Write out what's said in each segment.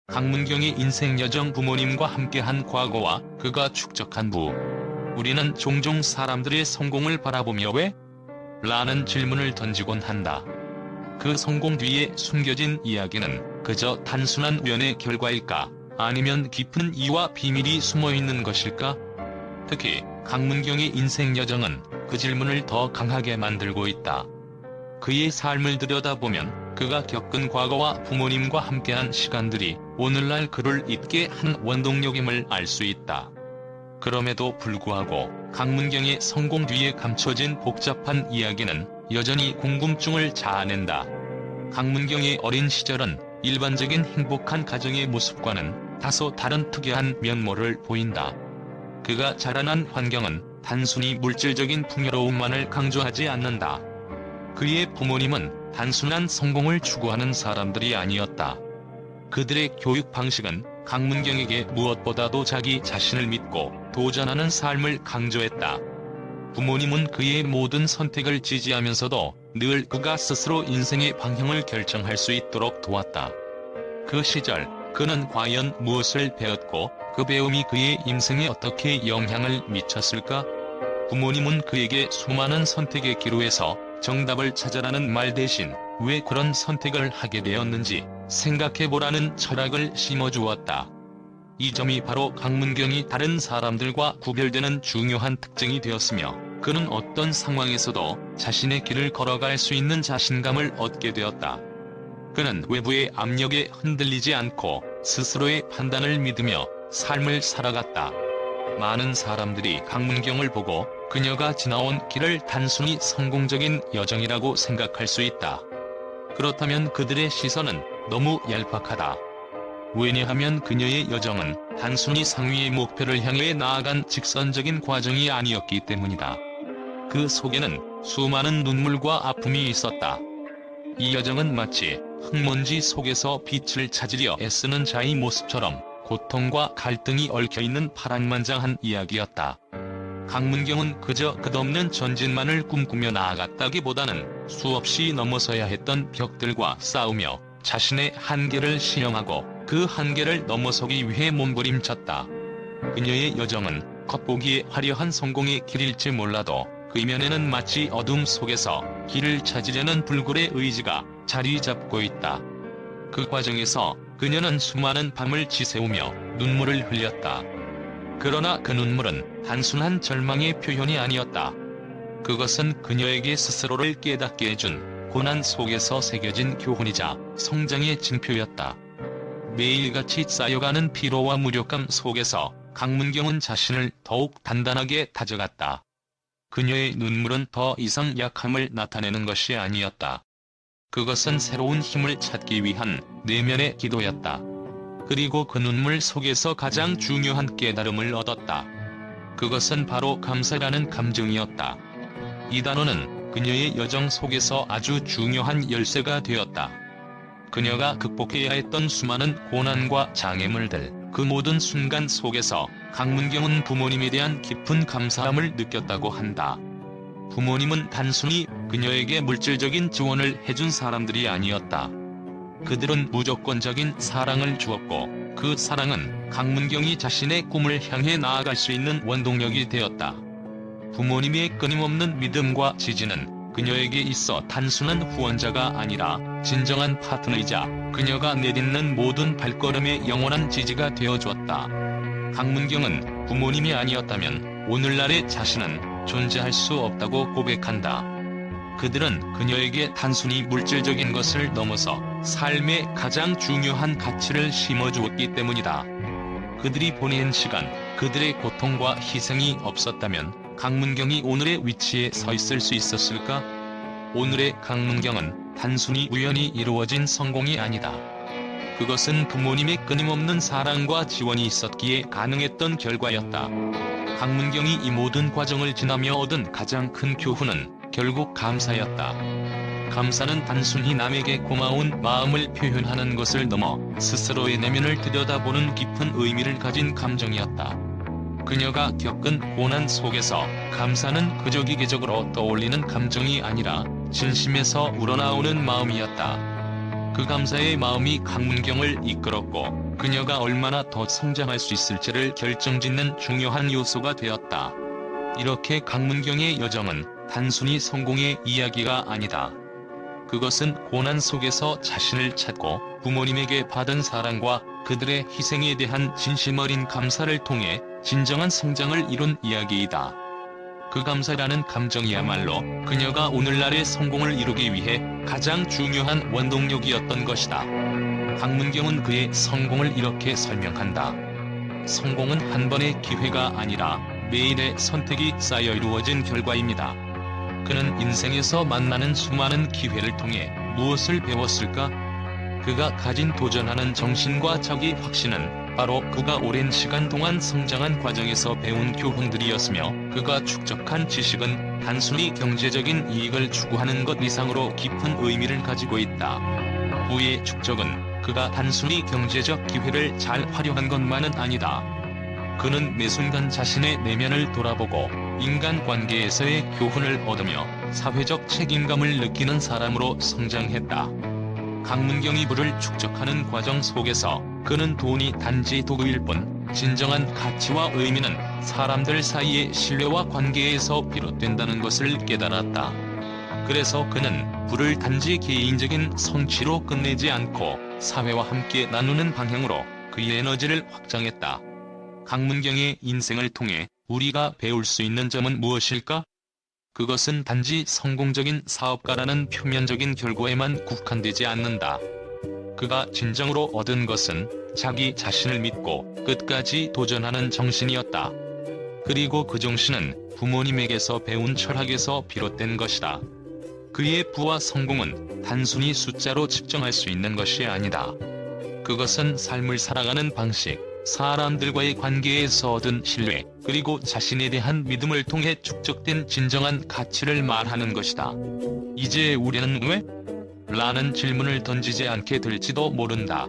강문경의 인생 여정, 부모님과 함께한 과거와 그가 축적한 부. 우리는 종종 사람들의 성공을 바라보며 왜? 라는 질문을 던지곤 한다. 그 성공 뒤에 숨겨진 이야기는 그저 단순한 우연의 결과일까? 아니면 깊은 이유와 비밀이 숨어있는 것일까? 특히 강문경의 인생 여정은 그 질문을 더 강하게 만들고 있다. 그의 삶을 들여다보면 그가 겪은 과거와 부모님과 함께한 시간들이 오늘날 그를 있게 한 원동력임을 알 수 있다. 그럼에도 불구하고 강문경의 성공 뒤에 감춰진 복잡한 이야기는 여전히 궁금증을 자아낸다. 강문경의 어린 시절은 일반적인 행복한 가정의 모습과는 다소 다른 특이한 면모를 보인다. 그가 자라난 환경은 단순히 물질적인 풍요로움만을 강조하지 않는다. 그의 부모님은 단순한 성공을 추구하는 사람들이 아니었다. 그들의 교육 방식은 강문경에게 무엇보다도 자기 자신을 믿고 도전하는 삶을 강조했다. 부모님은 그의 모든 선택을 지지하면서도 늘 그가 스스로 인생의 방향을 결정할 수 있도록 도왔다. 그 시절 그는 과연 무엇을 배웠고 그 배움이 그의 인생에 어떻게 영향을 미쳤을까? 부모님은 그에게 수많은 선택의 기로에서 정답을 찾아라는 말 대신 왜 그런 선택을 하게 되었는지 생각해보라는 철학을 심어주었다. 이 점이 바로 강문경이 다른 사람들과 구별되는 중요한 특징이 되었으며 그는 어떤 상황에서도 자신의 길을 걸어갈 수 있는 자신감을 얻게 되었다. 그는 외부의 압력에 흔들리지 않고 스스로의 판단을 믿으며 삶을 살아갔다. 많은 사람들이 강문경을 보고 그녀가 지나온 길을 단순히 성공적인 여정이라고 생각할 수 있다. 그렇다면 그들의 시선은 너무 얄팍하다. 왜냐하면 그녀의 여정은 단순히 상위의 목표를 향해 나아간 직선적인 과정이 아니었기 때문이다. 그 속에는 수많은 눈물과 아픔이 있었다. 이 여정은 마치 흙먼지 속에서 빛을 찾으려 애쓰는 자의 모습처럼 고통과 갈등이 얽혀있는 파란만장한 이야기였다. 강문경은 그저 끝없는 전진만을 꿈꾸며 나아갔다기보다는 수없이 넘어서야 했던 벽들과 싸우며 자신의 한계를 시험하고 그 한계를 넘어서기 위해 몸부림쳤다. 그녀의 여정은 겉보기에 화려한 성공의 길일지 몰라도 그 이면에는 마치 어둠 속에서 길을 찾으려는 불굴의 의지가 자리 잡고 있다. 그 과정에서 그녀는 수많은 밤을 지새우며 눈물을 흘렸다. 그러나 그 눈물은 단순한 절망의 표현이 아니었다. 그것은 그녀에게 스스로를 깨닫게 해준 고난 속에서 새겨진 교훈이자 성장의 징표였다. 매일같이 쌓여가는 피로와 무력감 속에서 강문경은 자신을 더욱 단단하게 다져갔다. 그녀의 눈물은 더 이상 약함을 나타내는 것이 아니었다. 그것은 새로운 힘을 찾기 위한 내면의 기도였다. 그리고 그 눈물 속에서 가장 중요한 깨달음을 얻었다. 그것은 바로 감사라는 감정이었다. 이 단어는 그녀의 여정 속에서 아주 중요한 열쇠가 되었다. 그녀가 극복해야 했던 수많은 고난과 장애물들, 그 모든 순간 속에서 강문경은 부모님에 대한 깊은 감사함을 느꼈다고 한다. 부모님은 단순히 그녀에게 물질적인 지원을 해준 사람들이 아니었다. 그들은 무조건적인 사랑을 주었고 그 사랑은 강문경이 자신의 꿈을 향해 나아갈 수 있는 원동력이 되었다. 부모님의 끊임없는 믿음과 지지는 그녀에게 있어 단순한 후원자가 아니라 진정한 파트너이자 그녀가 내딛는 모든 발걸음의 영원한 지지가 되어주었다. 강문경은 부모님이 아니었다면 오늘날의 자신은 존재할 수 없다고 고백한다. 그들은 그녀에게 단순히 물질적인 것을 넘어서 삶의 가장 중요한 가치를 심어주었기 때문이다. 그들이 보낸 시간, 그들의 고통과 희생이 없었다면 강문경이 오늘의 위치에 서 있을 수 있었을까? 오늘의 강문경은 단순히 우연히 이루어진 성공이 아니다. 그것은 부모님의 끊임없는 사랑과 지원이 있었기에 가능했던 결과였다. 강문경이 이 모든 과정을 지나며 얻은 가장 큰 교훈은 결국 감사였다. 감사는 단순히 남에게 고마운 마음을 표현하는 것을 넘어 스스로의 내면을 들여다보는 깊은 의미를 가진 감정이었다. 그녀가 겪은 고난 속에서 감사는 그저 기계적으로 떠올리는 감정이 아니라 진심에서 우러나오는 마음이었다. 그 감사의 마음이 강문경을 이끌었고 그녀가 얼마나 더 성장할 수 있을지를 결정짓는 중요한 요소가 되었다. 이렇게 강문경의 여정은 단순히 성공의 이야기가 아니다. 그것은 고난 속에서 자신을 찾고 부모님에게 받은 사랑과 그들의 희생에 대한 진심 어린 감사를 통해 진정한 성장을 이룬 이야기이다. 그 감사라는 감정이야말로 그녀가 오늘날의 성공을 이루기 위해 가장 중요한 원동력이었던 것이다. 강문경은 그의 성공을 이렇게 설명한다. 성공은 한 번의 기회가 아니라 매일의 선택이 쌓여 이루어진 결과입니다. 그는 인생에서 만나는 수많은 기회를 통해 무엇을 배웠을까? 그가 가진 도전하는 정신과 자기 확신은 바로 그가 오랜 시간 동안 성장한 과정에서 배운 교훈들이었으며 그가 축적한 지식은 단순히 경제적인 이익을 추구하는 것 이상으로 깊은 의미를 가지고 있다. 부의 축적은 그가 단순히 경제적 기회를 잘 활용한 것만은 아니다. 그는 매 순간 자신의 내면을 돌아보고 인간관계에서의 교훈을 얻으며 사회적 책임감을 느끼는 사람으로 성장했다. 강문경이 부를 축적하는 과정 속에서 그는 돈이 단지 도구일 뿐 진정한 가치와 의미는 사람들 사이의 신뢰와 관계에서 비롯된다는 것을 깨달았다. 그래서 그는 부를 단지 개인적인 성취로 끝내지 않고 사회와 함께 나누는 방향으로 그의 에너지를 확장했다. 강문경의 인생을 통해 우리가 배울 수 있는 점은 무엇일까? 그것은 단지 성공적인 사업가라는 표면적인 결과에만 국한되지 않는다. 그가 진정으로 얻은 것은 자기 자신을 믿고 끝까지 도전하는 정신이었다. 그리고 그 정신은 부모님에게서 배운 철학에서 비롯된 것이다. 그의 부와 성공은 단순히 숫자로 측정할 수 있는 것이 아니다. 그것은 삶을 살아가는 방식, 사람들과의 관계에서 얻은 신뢰, 그리고 자신에 대한 믿음을 통해 축적된 진정한 가치를 말하는 것이다. 이제 우리는 왜? 라는 질문을 던지지 않게 될지도 모른다.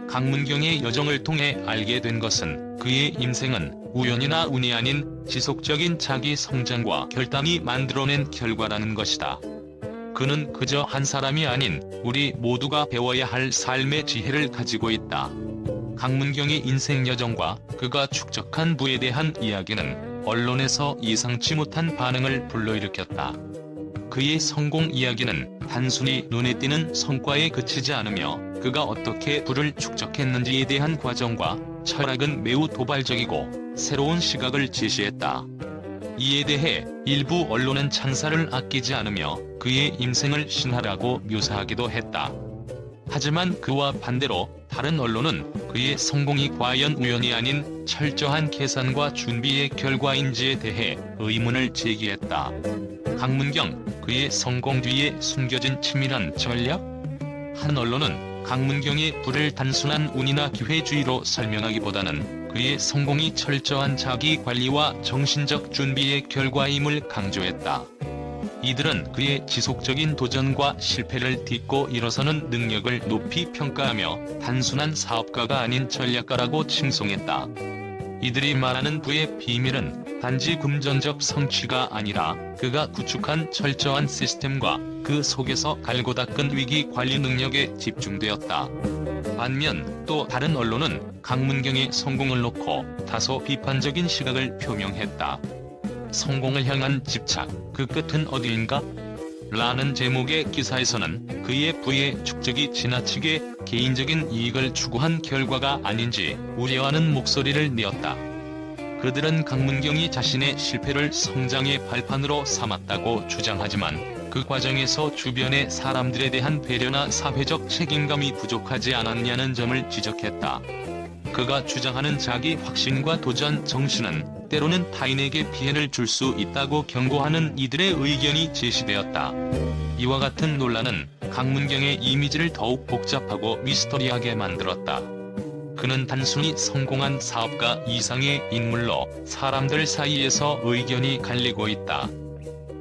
강문경의 여정을 통해 알게 된 것은 그의 인생은 우연이나 운이 아닌 지속적인 자기 성장과 결단이 만들어낸 결과라는 것이다. 그는 그저 한 사람이 아닌 우리 모두가 배워야 할 삶의 지혜를 가지고 있다. 강문경의 인생 여정과 그가 축적한 부에 대한 이야기는 언론에서 예상치 못한 반응을 불러일으켰다. 그의 성공 이야기는 단순히 눈에 띄는 성과에 그치지 않으며 그가 어떻게 부를 축적했는지에 대한 과정과 철학은 매우 도발적이고 새로운 시각을 제시했다. 이에 대해 일부 언론은 찬사를 아끼지 않으며 그의 인생을 신화라고 묘사하기도 했다. 하지만 그와 반대로 다른 언론은 그의 성공이 과연 우연이 아닌 철저한 계산과 준비의 결과인지에 대해 의문을 제기했다. 강문경, 그의 성공 뒤에 숨겨진 치밀한 전략? 한 언론은 강문경의 부를 단순한 운이나 기회주의로 설명하기보다는 그의 성공이 철저한 자기 관리와 정신적 준비의 결과임을 강조했다. 이들은 그의 지속적인 도전과 실패를 딛고 일어서는 능력을 높이 평가하며 단순한 사업가가 아닌 전략가라고 칭송했다. 이들이 말하는 부의 비밀은 단지 금전적 성취가 아니라 그가 구축한 철저한 시스템과 그 속에서 갈고 닦은 위기 관리 능력에 집중되었다. 반면 또 다른 언론은 강문경의 성공을 놓고 다소 비판적인 시각을 표명했다. 성공을 향한 집착, 그 끝은 어디인가? 라는 제목의 기사에서는 그의 부의 축적이 지나치게 개인적인 이익을 추구한 결과가 아닌지 우려하는 목소리를 내었다. 그들은 강문경이 자신의 실패를 성장의 발판으로 삼았다고 주장하지만 그 과정에서 주변의 사람들에 대한 배려나 사회적 책임감이 부족하지 않았냐는 점을 지적했다. 그가 주장하는 자기 확신과 도전 정신은 때로는 타인에게 피해를 줄 수 있다고 경고하는 이들의 의견이 제시되었다. 이와 같은 논란은 강문경의 이미지를 더욱 복잡하고 미스터리하게 만들었다. 그는 단순히 성공한 사업가 이상의 인물로 사람들 사이에서 의견이 갈리고 있다.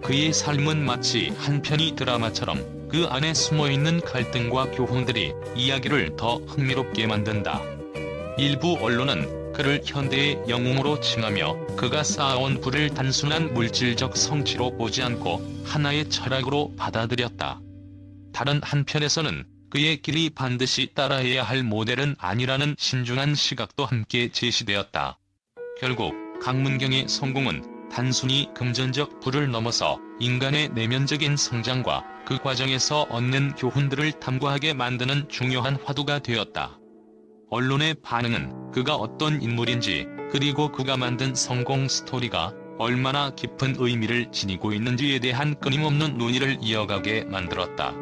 그의 삶은 마치 한 편의 드라마처럼 그 안에 숨어있는 갈등과 교훈들이 이야기를 더 흥미롭게 만든다. 일부 언론은 그를 현대의 영웅으로 칭하며 그가 쌓아온 부를 단순한 물질적 성취로 보지 않고 하나의 철학으로 받아들였다. 다른 한편에서는 그의 길이 반드시 따라해야 할 모델은 아니라는 신중한 시각도 함께 제시되었다. 결국 강문경의 성공은 단순히 금전적 부를 넘어서 인간의 내면적인 성장과 그 과정에서 얻는 교훈들을 탐구하게 만드는 중요한 화두가 되었다. 언론의 반응은 그가 어떤 인물인지, 그리고 그가 만든 성공 스토리가 얼마나 깊은 의미를 지니고 있는지에 대한 끊임없는 논의를 이어가게 만들었다.